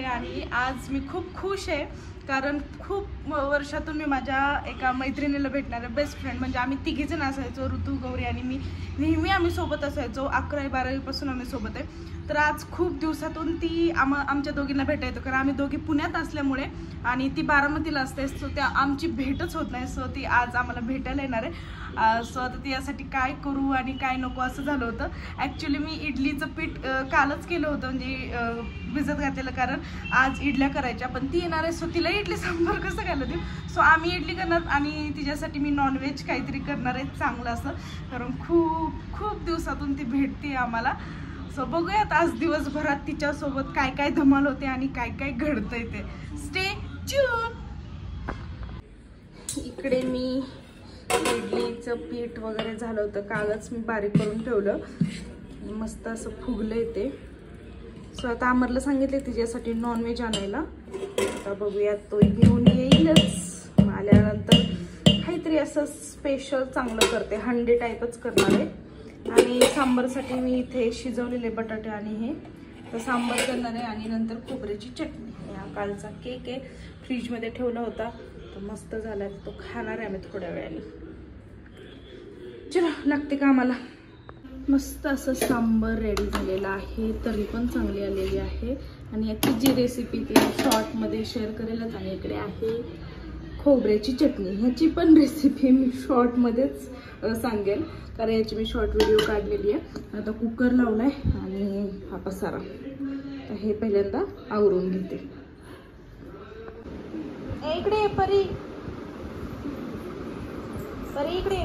आणि आज मी खूप खुश आहे कारण खूप वर्षातून मी माझ्या एका मैत्रिणीला भेटणार आहे. बेस्ट फ्रेंड म्हणजे आम्ही तिघीजण असायचो, ऋतू, गौरी आणि मी. नेहमी आम्ही सोबत असायचो, 11वी-12वी पासून आम्ही सोबत आहे. तर आज खूप दिवसातून ती आमच्या दोघींना भेटायचं कारण आम्ही दोघी पुण्यात असल्यामुळे आणि ती बारामतीला असते. सो त्या आमची भेटच होत नाही. सो ती आज आम्हाला भेटायला येणार आहे. सो आता ती यासाठी काय करू आणि काय नको असं झालं होतं. ॲक्च्युली मी इडलीचं पीठ कालच केलं होतं म्हणजे भिजत घातलेलं कारण आज इडल्या करायच्या. पण ती येणार आहे सो तिला इडली सांबार कसं घालू देऊ. सो आम्ही इडली करणार आणि तिच्यासाठी मी नॉनव्हेज काहीतरी करणार आहे चांगलं असं कारण खूप खूप दिवसातून ती भेटते आम्हाला. सो बघूयात आज दिवसभरात तिच्यासोबत काय काय धमाल होते आणि काय काय घडतंय ते. Stay tune. इकडे मी इडलीचं पीठ वगैरे झालं होतं कालच, मी बारीक करून ठेवलं, मस्त असं फुगलंय ते. सो आता अमरला सांगितले तिच्यासाठी नॉनव्हेज आणायला. आता बघूयात तो घेऊन येईलच. आल्यानंतर काहीतरी असं स्पेशल चांगलं करते, हंडी टाईपच करणार आहे. आणि सांबारसाठी मी इथे शिजवलेले बटाटे आणि हे तर सांबार करणार आहे. आणि नंतर खोबऱ्याची चटणी. हा कालचा केक आहे, फ्रीजमध्ये ठेवला होता, तर मस्त झाला, तो खाणार आहे आम्ही थोड्या वेळाने. चला लागते का आम्हाला. मस्त असं सांबार रेडी झालेलं आहे, तरी पण चांगली आलेली आहे. आणि याची जी रेसिपी ती शॉर्टमध्ये शेअर करेलच. आणि इकडे आहे खोबऱ्याची चटणी, ह्याची पण रेसिपी मी शॉर्टमध्येच सांगेल कारण याची मी शॉर्ट व्हिडिओ काढलेली आहे. आता कुकर लावलाय आणि हा पसारा, तर हे पहिल्यांदा आवरून घेते. इकडे परी, परी इकडे.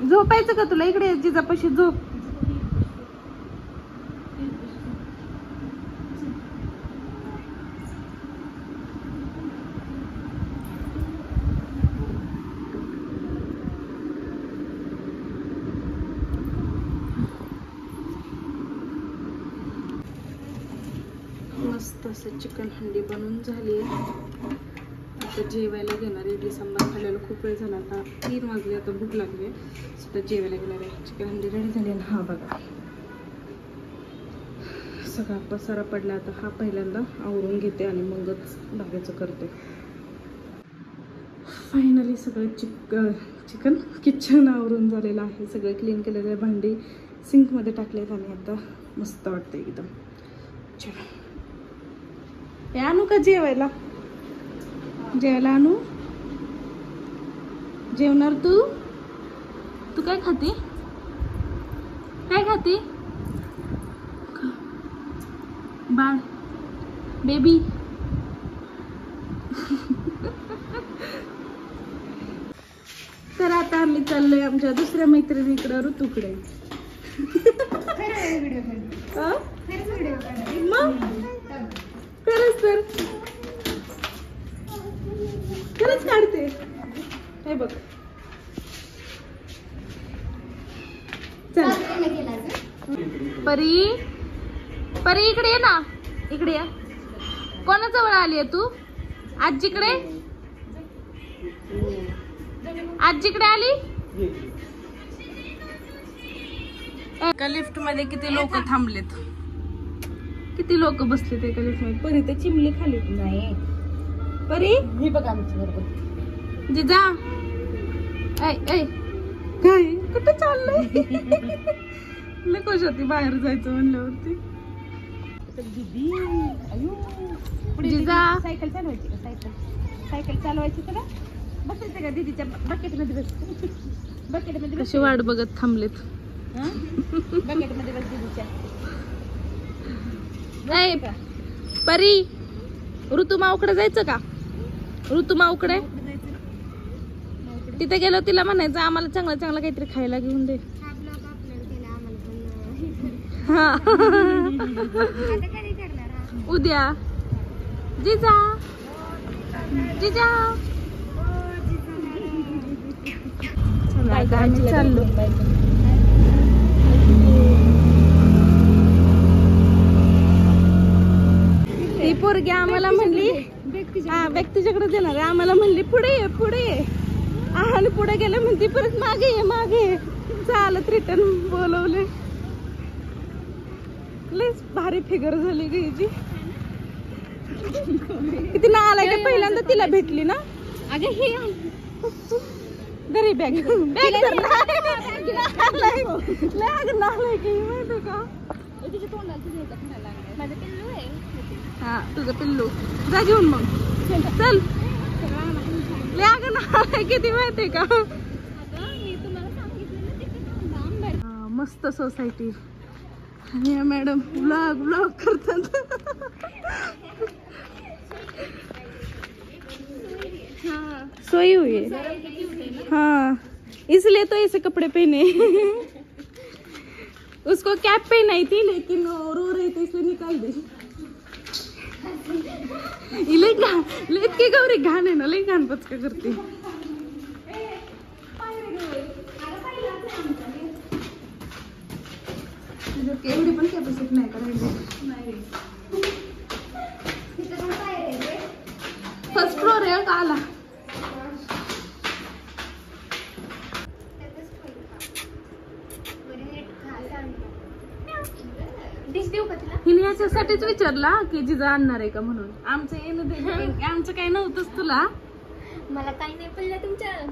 झोपायचं का तुला? इकडे जिजापाशी झोप. मस्त असं चिकन हंडी बनवून झाली आहे. आता जेवायला घेणार. इडली सांबार खाल्लेला खूप वेळ झाला, आता 3 वाजले, आता भूक लागली आहे. आता जेवायला घेणार आहे. चिकन हंडी रेडी झाली आहे. हा बघा सगळा पसारा पडला. आता हा पहिल्यांदा आवरून घेते आणि मगच बाकीचं करते. फायनली सगळं चिकन किचन आवरून झालेलं आहे. सगळं क्लीन केलेलं आहे. भांडी सिंकमध्ये टाकलेत आणि आता मस्त वाटतं एकदम. चला हे आणू का जेवायला? जेवायला आणू? जेवणार तू? तू काय खाते? काय खाते बाळ, बेबी? तर आता आम्ही चाललोय आमच्या दुसऱ्या मैत्रिणीकडे, ऋतूकडे. खरंच तर खरंच काढते. हे बघ चल परी, परी इकडे ये ना, इकडे या. कोणाजवळ आली आहे तू? आजीकडे? आजीकडे आली? एका लिफ्ट मध्ये किती लोक थांबलेत, किती लोक बसलेत एका लिफ्ट मध्ये. परी ते चिमली खाली नाही. परी हे बघ आमच्या बरोबर. जिजा ऐ ऐ काय कुठे चाललंय? लय खुश होती बाहेर जायचं म्हणल्यावरती. जिजा सायकल चालवायची का? सायकल चालवायची तुला? बसायचं का दीदीच्या बकेटमध्ये? बस बकेटमध्ये. कशी वाट बघत थांबलेत. बकेटमध्ये बस दीदीच्या. परी ऋतुमाऊकडे जायचं का? ऋतुमाऊकडे तिथे गेलो तिला म्हणायचं आम्हाला चांगलं चांगलं काहीतरी खायला घेऊन दे. हा उद्या. जिजा जिजा चाललो. ती पोरगी आम्हाला म्हणली हा व्यक्तीच्याकडे देणार आहे. आम्हाला म्हणली पुढे ये पुढे ये. आणि पुढे गेले म्हणती परत मागे ये मागे ये. चालत रिटर्न बोलवले. लयच भारी फिगर झाली ग हिची. किती ना आलाय का पहिल्यांदा तिला भेटली ना. अगं हे घरी बॅग बॅग तर नालाय की माहिती का. तुझ्या तोंडाला माझं पिल्लू आहे. हा तुझं पिल्लू जा घेऊन मग चल. लय अगं नालाय किती माहितीये का. मी तुम्हाला सांगितलं ना मस्त सोसायटी. आणि मॅडम ब्लॉग करतात. सोई हुई है हाँ, इसलिए तो ऐसे कपड़े पहने. उसको कैप पहनाई थी लेकिन रो रही थी इसलिए निकाल दी. इतकी गौरी घाण आहे ना, लई घाण पचका करते. एवढी पण कॅपॅसिटी नाही करायची. फर्स्ट फ्लोर आहे का आला. हिने याच्यासाठीच विचारला की जिजा आणणार आहे का म्हणून. आमचं येणं दे, आमचं काही नव्हतंच तुला. मला काही नाही पडलं तुमचं.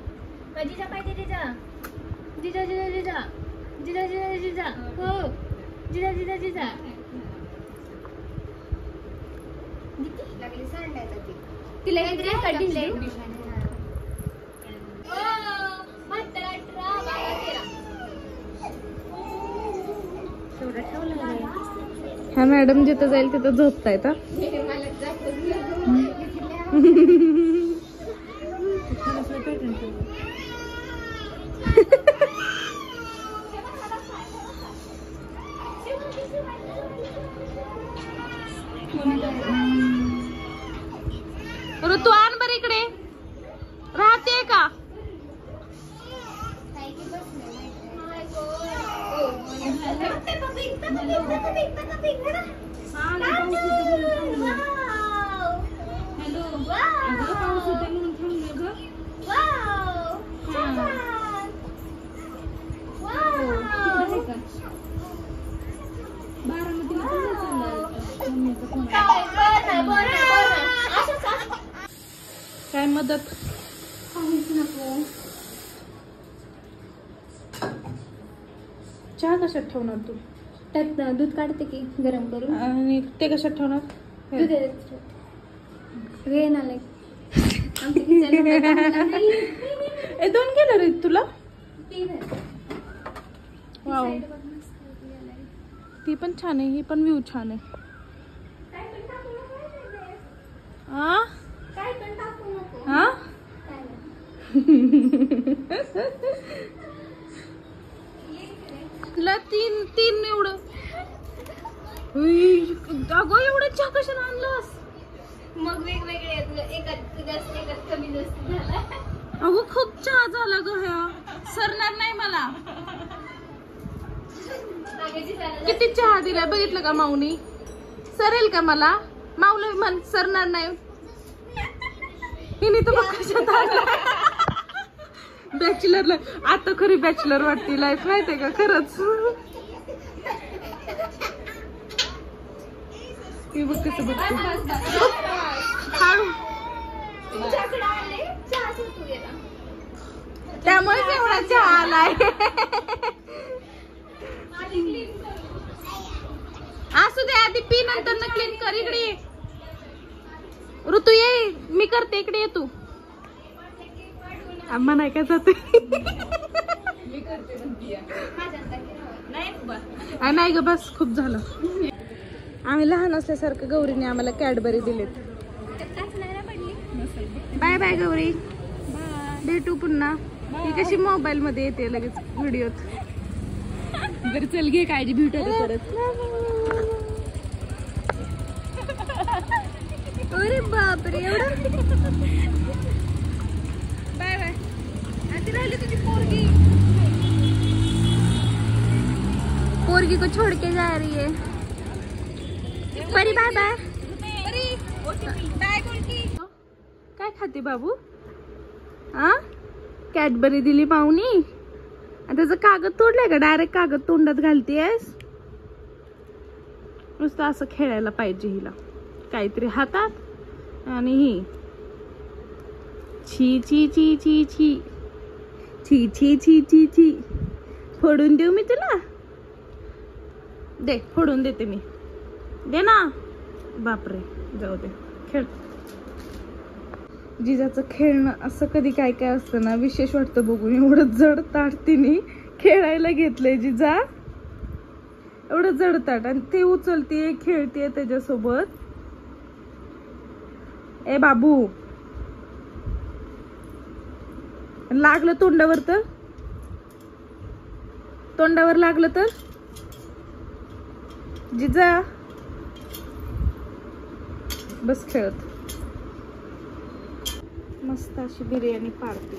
जिजा पाहिजे जिजा जिजा जिजा जिजा जिजा जिजा जिजा हो जिजा जिजा जिजा. तिला हा मॅडम जिथं जाईल तिथं झोपतायत. ऋतू आण बर इकडे. राहते का. काय मदत. चहा कशात ठेवणार तू. त्यात दूध काढते की गरम करून. आणि ते कशात ठेवणार. दूध वेळ आलाय. दोन गेलं रे तुला. वाव ती पण छान आहे. ही पण व्ह्यू छान आहे. हा हा तुला तीन तीन एवढं. अगं एवढं चहा कशाला आणलास. मग वेगवेगळे एकात जास्त एकात कमी जास्त झाला. अगं खूप चहा झाला ग. ह्या सरणार नाही मला. किती चहा दिलाय बघितलं का माऊनी. सरेल का मला. माऊला म्हण सरणार नाही. हिने तर कशात बॅचलरला. आता खरी बॅचलर वाटते लाईफ माहितीये का खरंच. हे बघ कसं बघते. त्यामुळेच एवढा चहा आलाय. असू दे आधी पी नंतर न क्लीन कर. इकडे ये ऋतू ये. मी करते इकडे ये तू. आम्हा नाही का जाते. नाही ग बस खूप झालं. आम्ही लहान असल्यासारखं गौरीने आम्हाला कॅडबरी दिलेत. Bye bye Gauri. भेटू पुन्हा. ही कशी मोबाईल मध्ये येते लगेच व्हिडिओत. बरं चल घे काळजी. भेटू परत. अरे बापरे एवढं. Bye bye. आधी राहिली तुझी पोरगी. पोरगी को छोड़ के जा रही है. परी बाय बाय. काय खाते बाबू. हा कॅडबरी दिली पाहुणी. आणि त्याचं कागद तोडलाय का. डायरेक्ट कागद तोंडात घालतेस. नुसतं असं खेळायला पाहिजे हिला, काहीतरी हातात आणि ही छी छी छी छी छी छी छी छी छी छी. फोडून देऊ मी तुला? दे, फोडून देते मी, दे ना. बापरे, जाऊ दे, खेळ. जिजाचं खेळणं असं कधी काय काय असतं ना, विशेष वाटतं बघून. एवढं जड ताट तिने खेळायला घेतलंय जिजा, एवढं जड ताट, आणि ते उचलते खेळते त्याच्यासोबत. ए बाबू, लागलं तोंडावर तर, तोंडावर लागलं तर जिजा बस खेळत. मस्त अशी बिर्याणी पाडते.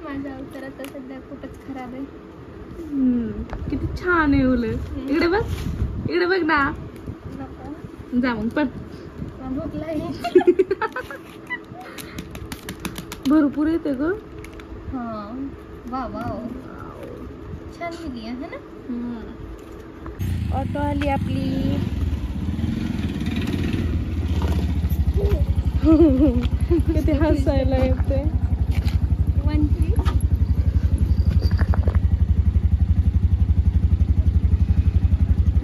माझा अवतार आता सध्या खूपच खराब आहे. किती छान आहे उलट. इकडे बघ, इकडे बघ ना. नको, जा मग पण. भूक लागली. भरपूर येते ग. हा, वा वा, छान दिली आहे ना. ऑटो आली आपली. किती हसायला येते. 1 3.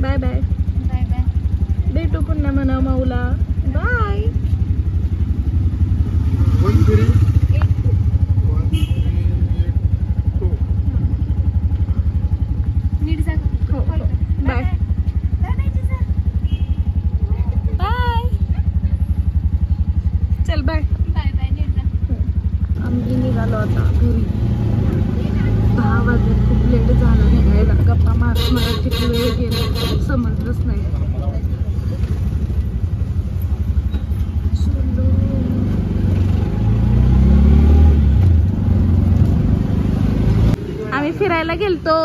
Bye bye. Bye bye. भेटू पुन्हा म्हणा माऊला. बाय. 1 3 नीट जा. हो, हो. बाय. बाय. चल बाय. Bye bye. नीट जा. आम्ही निघालो आता घरी. 10 वाजले, खूप लेट झाला निघायला. गप्पा मारत किती वेळ गेला समजलंच नाही. आम्ही फिरायला गेलतो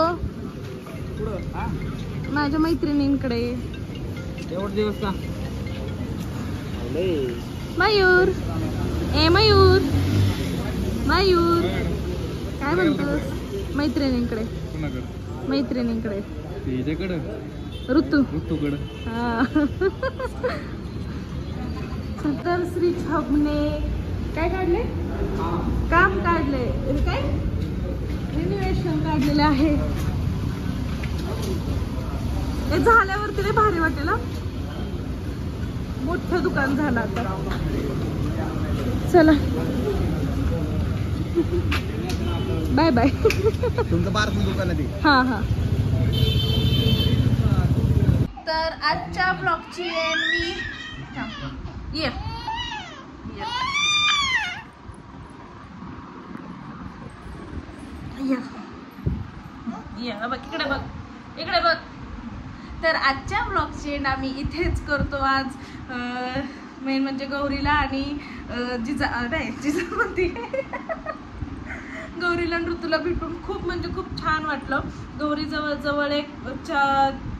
माझ्या मैत्रिणींकडे. एवढे दिवस का? मयूर, ए मयूर, मयूर, काय म्हणतोस? मैत्रिणींकडे. मैत्रिणींकडे. ऋतूकडे. हा. तर श्री छबने काय काढले? काम काढले. काय रिनोव्हेशन काढलेलं आहे. हे झाल्यावरती लय भारी वाटेल. मोठं दुकान झालं आता. चला बाय बाय. तुमचं बारकं दुकान आहे ते. हा हा. तर आजच्या ब्लॉगची एंड मी ये बघ, इकडे बघ, इकडे बघ. तर आजच्या ब्लॉगची एंड आम्ही इथेच करतो. आज मेन म्हणजे गौरीला आणि जिजा म्हणते गौरीला आणि ऋतूला भेटून खूप म्हणजे खूप छान वाटलं. गौरी जवळ एक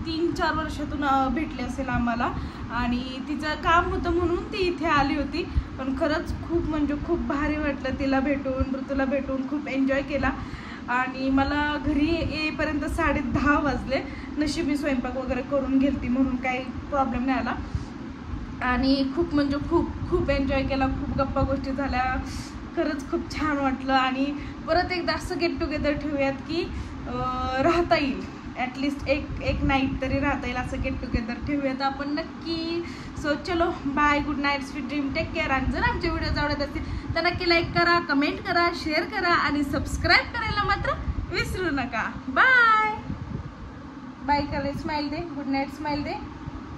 3-4 वर्षातून भेटली असेल आम्हाला, आणि तिचं काम होतं म्हणून ती इथे आली होती. पण खरंच खूप म्हणजे खूप भारी वाटलं तिला भेटून, ऋतूला भेटून. खूप एन्जॉय केला. आणि मला घरी येईपर्यंत 10:30 वाजले. नशिबी स्वयंपाक वगैरे करून गेलती म्हणून काही प्रॉब्लेम नाही आला. आणि खूप म्हणजे खूप खूप एन्जॉय केला. खूप गप्पा गोष्टी झाल्या. खरंच खूप छान वाटलं. आणि परत एकदा असं गेट टुगेदर ठेवूयात की राहता येईल, ॲटलिस्ट एक नाईट तरी राहता येईल. असं गेट टुगेदर ठेवूयात आपण नक्की. सो चलो bye, good night, sweet dream, take care. आणि जर आमचे व्हिडिओज आवडत असतील तर नक्की लाईक करा, कमेंट करा, शेअर करा आणि सबस्क्राईब करायला मात्र विसरू नका. Bye bye. करायला स्माइल दे, गुड नाईट स्माइल दे.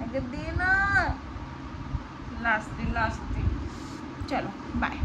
अगं दे ना, लाजते. चलो बाय.